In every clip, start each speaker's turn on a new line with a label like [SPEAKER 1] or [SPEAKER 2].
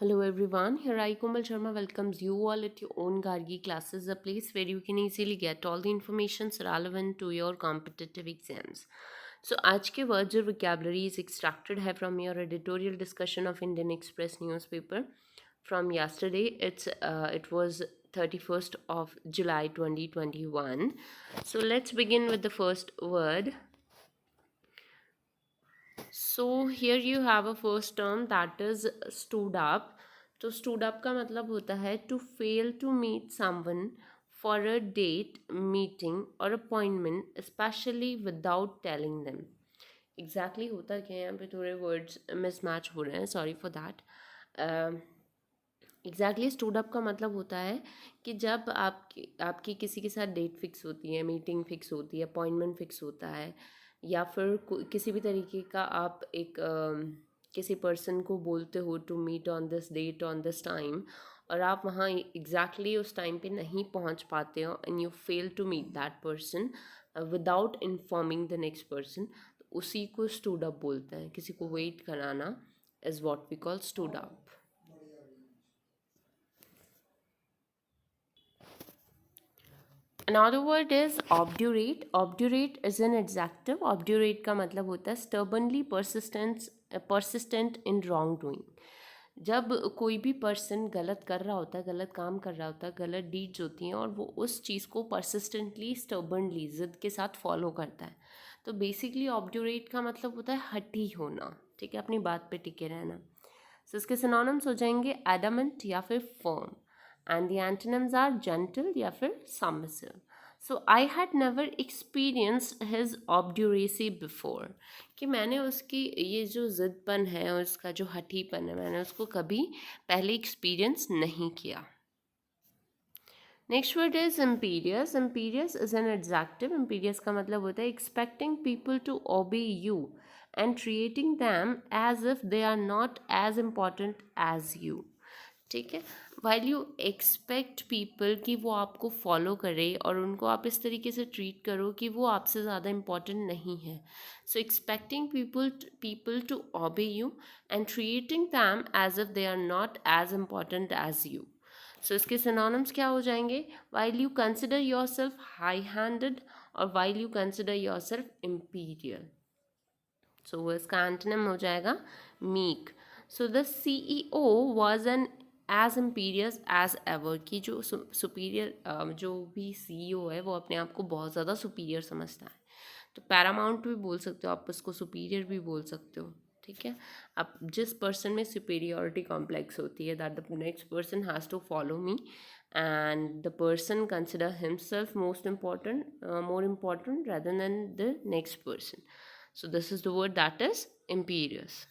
[SPEAKER 1] Hello everyone, here I Komal Sharma welcomes you all at your own Gargi classes, a place where you can easily get all the information relevant to your competitive exams. So आज के words और vocabulary is extracted है from your editorial discussion of Indian Express newspaper from yesterday. It was 31st of July 2021. So let's begin with the first word. So here you have a first term that is stood up. तो stood up का मतलब होता है to fail to meet someone for a date, meeting or appointment, especially without telling them. Exactly होता क्या है, यहाँ पे थोड़े words mismatch हो रहे हैं, sorry for that. Exactly stood up का मतलब होता है कि जब आपकी किसी के साथ डेट फिक्स होती है, मीटिंग फिक्स होती है, अपॉइंटमेंट फिक्स होता है, या फिर किसी भी तरीके का आप किसी पर्सन को बोलते हो to meet on this date on this time, और आप वहाँ एग्जैक्टली उस टाइम पे नहीं पहुँच पाते हो and you fail to meet that person without informing the next person, तो उसी को स्टूड अप बोलते हैं. किसी को वेट कराना is what we call stood up. Another word is obdurate. Obdurate is an adjective. Obdurate का मतलब होता है stubbornly persistent in wrongdoing. जब कोई भी पर्सन गलत कर रहा होता है, गलत काम कर रहा होता है, गलत डीड्स होती हैं और वो उस चीज़ को persistently stubbornly ज़िद के साथ फॉलो करता है, तो बेसिकली ऑब्ड्यूरेट का मतलब होता है हठी होना. ठीक है, अपनी बात पे टिके रहना. सो इसके सिनोनिम्स हो जाएंगे adamant या फिर firm, and the antonyms are gentle या फिर submissive. So I had never experienced his obduracy before, कि मैंने उसकी ये जो ज़िदपन है और उसका जो हठीपन है, मैंने उसको कभी पहले एक्सपीरियंस नहीं किया. Next word is imperious. Imperious is an adjective. Imperious का मतलब होता है expecting people to obey you and treating them as if they are not as important as you. ठीक है, वाइल यू एक्सपेक्ट पीपल कि वो आपको फॉलो करे और उनको आप इस तरीके से ट्रीट करो कि वो आपसे ज़्यादा इम्पॉर्टेंट नहीं है. So expecting people to obey you and treating them as if they are not as important as you. So इसके सिनोनिम्स क्या हो जाएंगे? While you consider your self high handed और while you consider your self imperial. So इसका antonym हो जाएगा meek. So the CEO was an as imperious as ever, की जो सुपीरियर जो भी CEO है वो अपने आप को बहुत ज़्यादा सुपीरियर समझता है. तो पैरामाउंट भी बोल सकते हो आप, उसको सुपीरियर भी बोल सकते हो. ठीक है, अब जिस पर्सन में सुपीरियोरिटी कॉम्प्लेक्स होती है, that the next person has to follow me and the person consider himself more important rather than the next person. So this is the word that is imperious.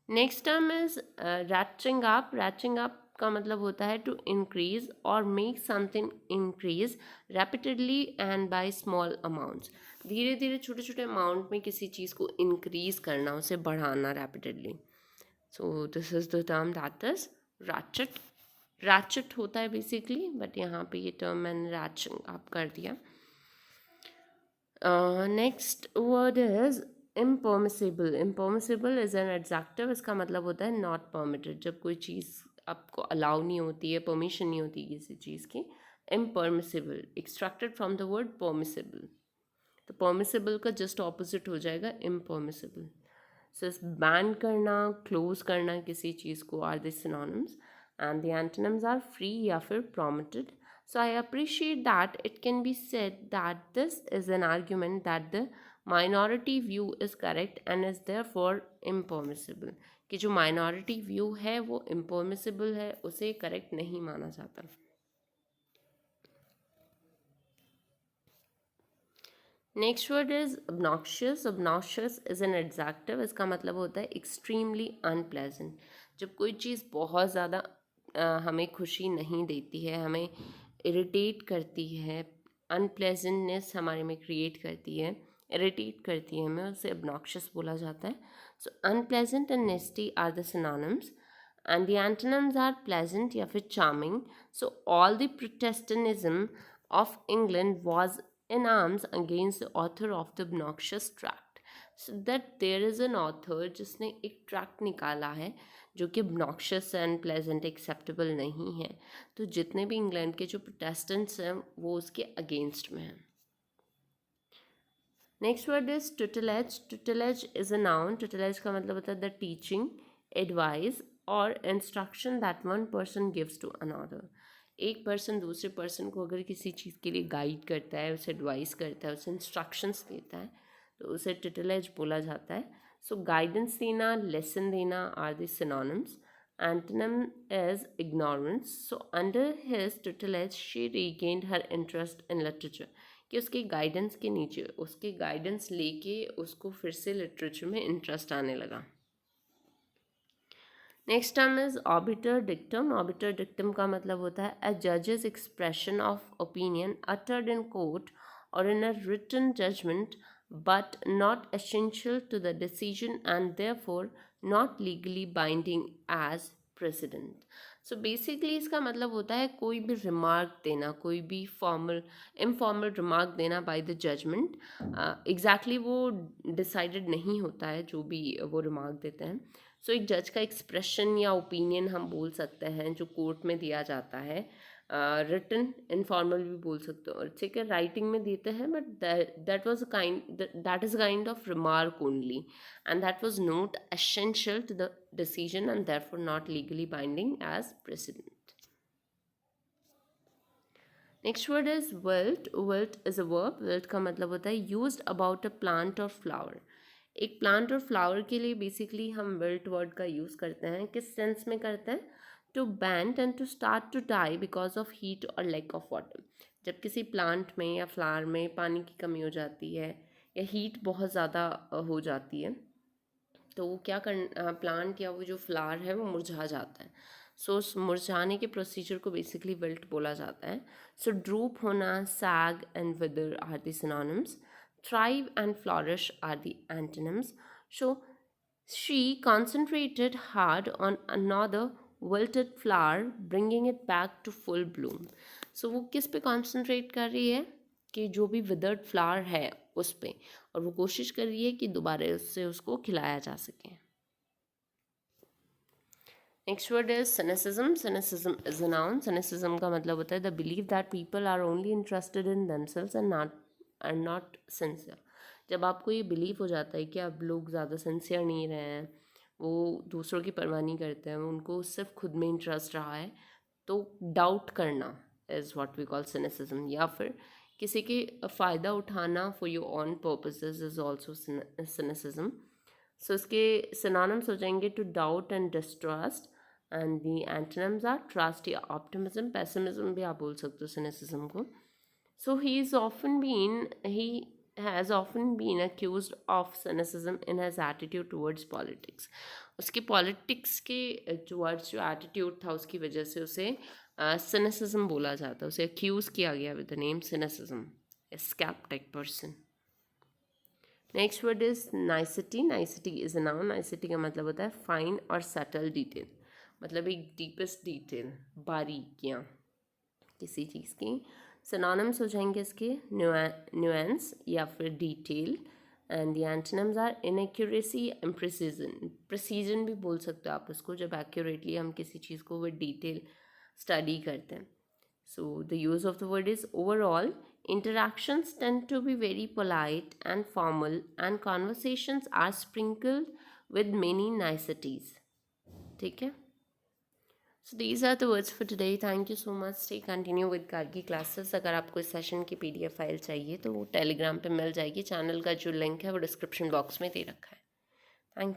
[SPEAKER 1] Next term is reaching up. Reaching up का मतलब होता है to increase और make something increase rapidly and by small amounts. धीरे धीरे छोटे छोटे amount में किसी चीज़ को इंक्रीज करना, उसे बढ़ाना rapidly. So this is the term that is ratchet. Ratchet होता है बेसिकली, बट यहाँ पे ये टर्म मैंने रैचिंग अप कर दिया. Next word is impermissible. Impermissible is an adjective. इसका मतलब होता है नॉट परमिटेड. जब कोई चीज़ आपको अलाउ नहीं होती है, परमिशन नहीं होती किसी चीज़ की. Impermissible extracted from the word permissible. तो परमिसिबल का जस्ट ऑपोजिट हो जाएगा इम्पर्मिसिबल. सो बैन करना, क्लोज करना किसी चीज़ को or the synonyms, and the antonyms are free या फिर permitted. So I appreciate that it can be said that this is an argument that the minority view is correct and is therefore impermissible. कि जो minority view है वो impermissible है, उसे correct नहीं माना जाता. Next word is obnoxious. Obnoxious is an adjective. इसका मतलब होता है extremely unpleasant. जब कोई चीज़ बहुत ज़्यादा हमें खुशी नहीं देती है, हमें इरिटेट करती है, अनप्लेजेंटनेस हमारे में क्रिएट करती है, इरिटेट करती है हमें, उसे obnoxious बोला जाता है. So unpleasant and nasty are the synonyms and the antonyms are pleasant या फिर charming. So all the Protestantism of England was in arms against the author of the obnoxious tract. That there is an author जिसने एक tract निकाला है जो कि obnoxious and pleasant acceptable नहीं है, तो जितने भी इंग्लैंड के जो प्रोटेस्टेंट्स हैं वो उसके अगेंस्ट में हैं। Next word is tutelage. Tutelage is a noun. tutelage का मतलब होता है द टीचिंग, एडवाइस और instruction that one person gives to another. एक पर्सन दूसरे पर्सन को अगर किसी चीज़ के लिए गाइड करता है, उसे एडवाइस करता है, उसे इंस्ट्रक्शंस देता है, तो उसे tutelage बोला जाता है. सो गाइडेंस देना, लेसन देना or the synonyms. Antonym is ignorance. So under his tutelage, she regained her interest in literature. कि उसके गाइडेंस के नीचे, उसके गाइडेंस लेके उसको फिर से लिटरेचर में इंटरेस्ट आने लगा. Next term is obiter dictum. Obiter dictum का मतलब होता है अ जजेस expression of opinion uttered in court और in a written judgement but not essential to the decision and therefore not legally binding as precedent. So basically इसका मतलब होता है कोई भी रिमार्क देना, कोई भी फॉर्मल इनफॉर्मल रिमार्क देना बाय द जजमेंट. एग्जैक्टली वो डिसाइडेड नहीं होता है जो भी वो रिमार्क देते हैं. सो एक जज का एक्सप्रेशन या ओपिनियन हम बोल सकते हैं जो कोर्ट में दिया जाता है. रिटन इनफॉर्मल भी बोल सकते हो, और ठीक है राइटिंग में देते हैं, but that was that is kind of remark only, and that was not essential to the decision and therefore not legally binding as president. Next word is wilt. Wilt is a verb. Wilt का मतलब होता है used about a plant और flower. एक plant और flower के लिए basically हम विल्ट वर्ड का यूज़ करते हैं. किस सेंस में करते हैं? To bend and to start to die because of heat और लैक ऑफ वाटर. जब किसी प्लांट में या फ्लावर में पानी की कमी हो जाती है या हीट बहुत ज़्यादा हो जाती है, तो वो क्या प्लांट या वो जो फ्लावर है वो मुरझा जाता है. सो उस मुरझाने के प्रोसीजर को बेसिकली विल्ट बोला जाता है. सो ड्रूप होना, sag and wither are the synonyms. Thrive and flourish are the antonyms. So she concentrated hard on another wilted flower, bringing it back to full bloom. So वो किस पे concentrate कर रही है? कि जो भी withered flower है उस पे, और वो कोशिश कर रही है कि दोबारा उससे उसको खिलाया जा सके. Next word is cynicism. cynicism is a noun. cynicism का मतलब होता है the belief that people are only interested in themselves and not sincere. जब आपको ये बिलीव हो जाता है कि अब लोग ज़्यादा सिंसियर नहीं रहे हैं, वो दूसरों की परवाह नहीं करते हैं, उनको सिर्फ खुद में इंटरेस्ट रहा है, तो डाउट करना is what we call cynicism. या फिर किसी के फ़ायदा उठाना for your own purposes is also cynicism. So इसके सिनोनिम्स हो जाएंगे to doubt and distrust, and the antonyms are trust या ऑप्टिमिज्म. पेसिमिज्म भी आप बोल सकते हो cynicism को. So he has often been accused of cynicism in his attitude towards politics. उसके पॉलिटिक्स के towards जो एटीट्यूड था उसकी वजह से उसे cynicism बोला जाता है. उसे accuse किया गया with the name cynicism. A skeptic person. Next word is nicety. Nicety is a noun. Nicety का मतलब होता है फाइन और सटल डिटेल. मतलब एक डीपेस्ट डिटेल, बारीकियाँ किसी चीज़ की. सिनोनिम्स हो जाएंगे इसके न्यूएंस या फिर detail, and the antonyms are inaccuracy and precision. Precision भी बोल सकते हो आप उसको, जब एक्यूरेटली हम किसी चीज़ को विद डिटेल स्टडी करते हैं. So the use of the word is overall. Interactions tend to be very polite and formal, and conversations are sprinkled with many niceties. ठीक है? So these are the words for today. Thank you so much. Stay continue with Gargi classes. अगर आपको इस session की PDF file चाहिए तो वो Telegram पे मिल जाएगी. चैनल का जो लिंक है वो डिस्क्रिप्शन बॉक्स में दे रखा है.